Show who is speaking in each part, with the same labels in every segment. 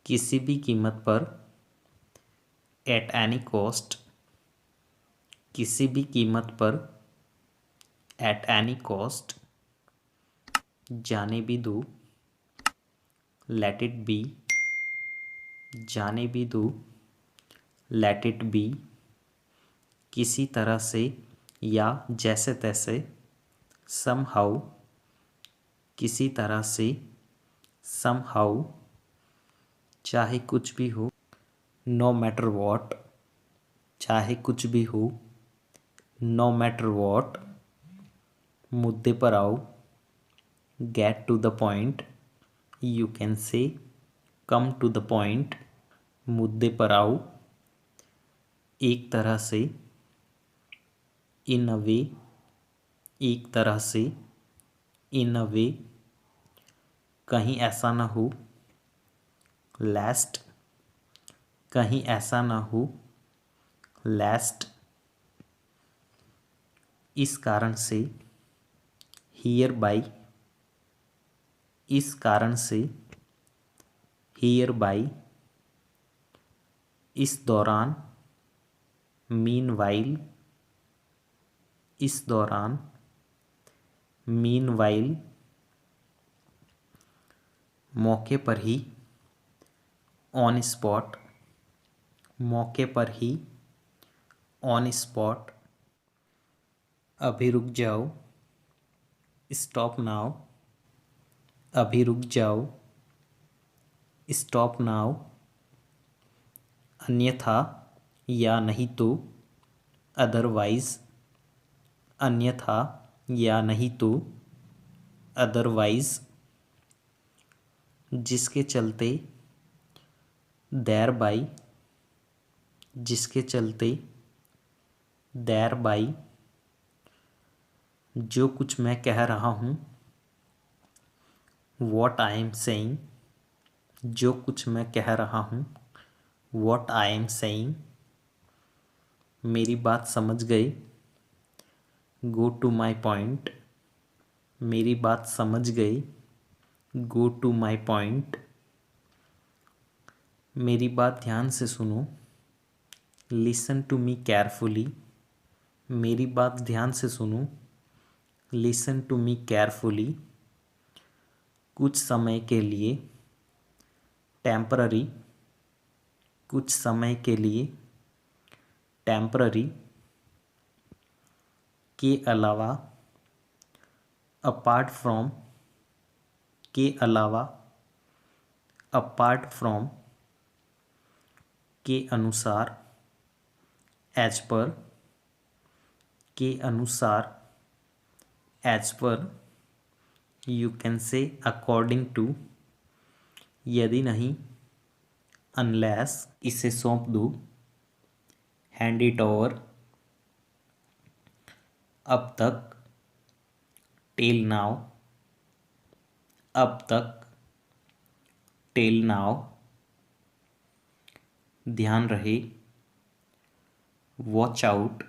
Speaker 1: किसी भी कीमत पर, एट एनी कॉस्ट, किसी भी कीमत पर, एट एनी कॉस्ट, जाने भी दो, लेट इट बी, जाने भी दो, लेट इट बी, किसी तरह से या जैसे तैसे, समहाउ, किसी तरह से, समहाउ, चाहे कुछ भी हो, नो मैटर वॉट, चाहे कुछ भी हो, नो मैटर वॉट, मुद्दे पर आओ, get to the point, you can say, come to the point, मुद्दे पर आओ, एक तरह से, इन अ वे, एक तरह से, इन अ वे, कहीं ऐसा ना हो, लेस्ट, कहीं ऐसा ना हो, लेस्ट, इस कारण से, हियर बाई, इस कारण से, हियर बाई, इस दौरान, मीन वाइल, इस दौरान, मीन वाइल, मौके पर ही, ऑन स्पॉट, मौके पर ही, ऑन स्पॉट, अभी रुक जाओ, स्टॉप नाउ, अभी रुक जाओ, स्टॉप नाउ, अन्यथा या नहीं तो, अदरवाइज, अन्यथा या नहीं तो, अदरवाइज, जिसके चलते, देयर बाई, जिसके चलते, देयर बाई, जो कुछ मैं कह रहा हूँ, वॉट आई एम सेइंग, जो कुछ मैं कह रहा हूँ, वॉट आई एम सेइंग, मेरी बात समझ गए, गो टू माई पॉइंट, मेरी बात समझ गए, गो टू माई पॉइंट, मेरी बात ध्यान से सुनो, लिसन टू मी केयरफुली, मेरी बात ध्यान से सुनो, लिसन टू मी केयरफुली, कुछ समय के लिए, टेम्पररी, कुछ समय के लिए, टेम्पररी, के अलावा, अपार्ट फ्रॉम, के अलावा, अपार्ट फ्रॉम, के अनुसार, एज पर, के अनुसार, as per, you can say according to, यदि नहीं, अनलेस, इसे सौंप दो, हैंड इट ओवर, अब तक, टिल नाउ, अब तक, टिल नाउ, ध्यान रहे, वॉच आउट,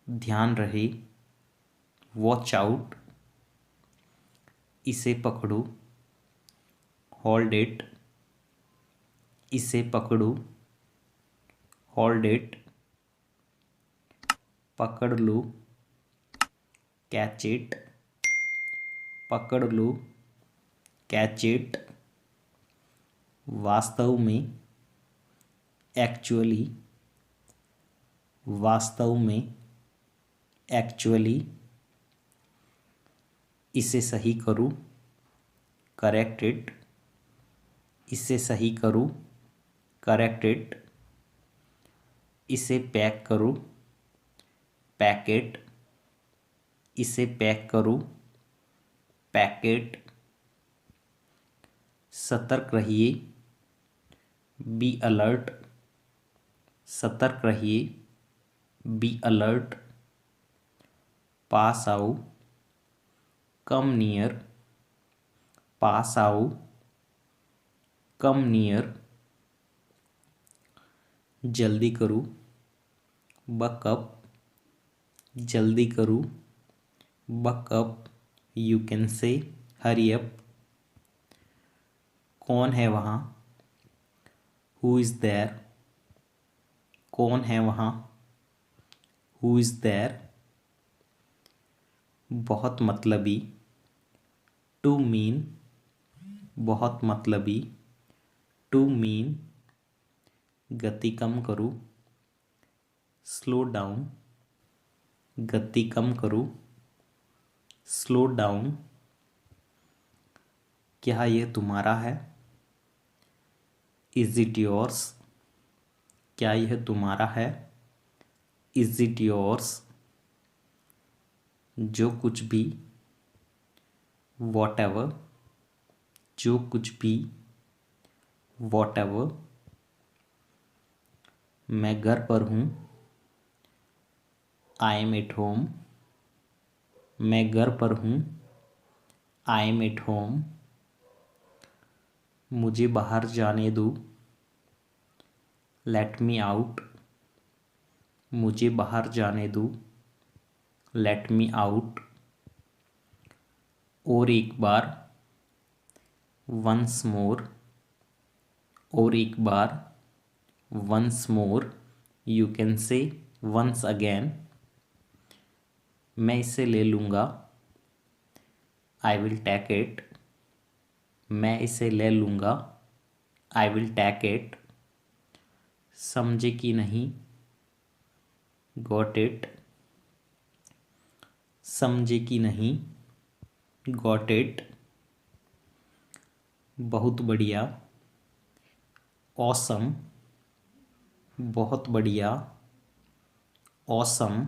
Speaker 1: ध्यान रहे, वॉच आउट, इसे पकड़ो, होल्ड इट, इसे पकड़ो, होल्ड इट, पकड़ लो, कैच इट, पकड़ लो, कैच इट, वास्तव में, एक्चुअली, वास्तव में, एक्चुअली, इसे सही करो, करेक्ट इट, इसे सही करो, करेक्ट इट, इसे पैक करो, पैकेट, इसे पैक करो, पैकेट, सतर्क रहिए, बी अलर्ट, सतर्क रहिए, बी अलर्ट, पास आओ, कम नियर, पास आओ, कम नियर, जल्दी करो, बकअप, जल्दी करो, बकअप, यू कैन से हरी अप, कौन है वहाँ? Who is there? कौन है वहाँ? Who is there? बहुत मतलबी, टू मीन, बहुत मतलबी, टू मीन, गति कम करूँ, स्लो डाउन, गति कम करूँ, स्लो डाउन। क्या यह तुम्हारा है? Is it yours? क्या यह तुम्हारा है? Is it yours? जो कुछ भी, वॉट एवर, जो कुछ भी, वॉट एवर। मैं घर पर हूँ, आई एम एट होम, मैं घर पर हूँ, आई एम एट होम। मुझे बाहर जाने दो, लेट मी आउट, मुझे बाहर जाने दो, लेट मी आउट। और एक बार, वंस मोर, और एक बार, once more. You can say once again. मैं इसे ले लूँगा, आई विल टेक इट, मैं इसे ले लूँगा, आई विल टेक इट। समझे कि नहीं, गॉट इट, समझे कि नहीं, गॉट इट। बहुत बढ़िया, ऑसम, बहुत बढ़िया, ऑसम।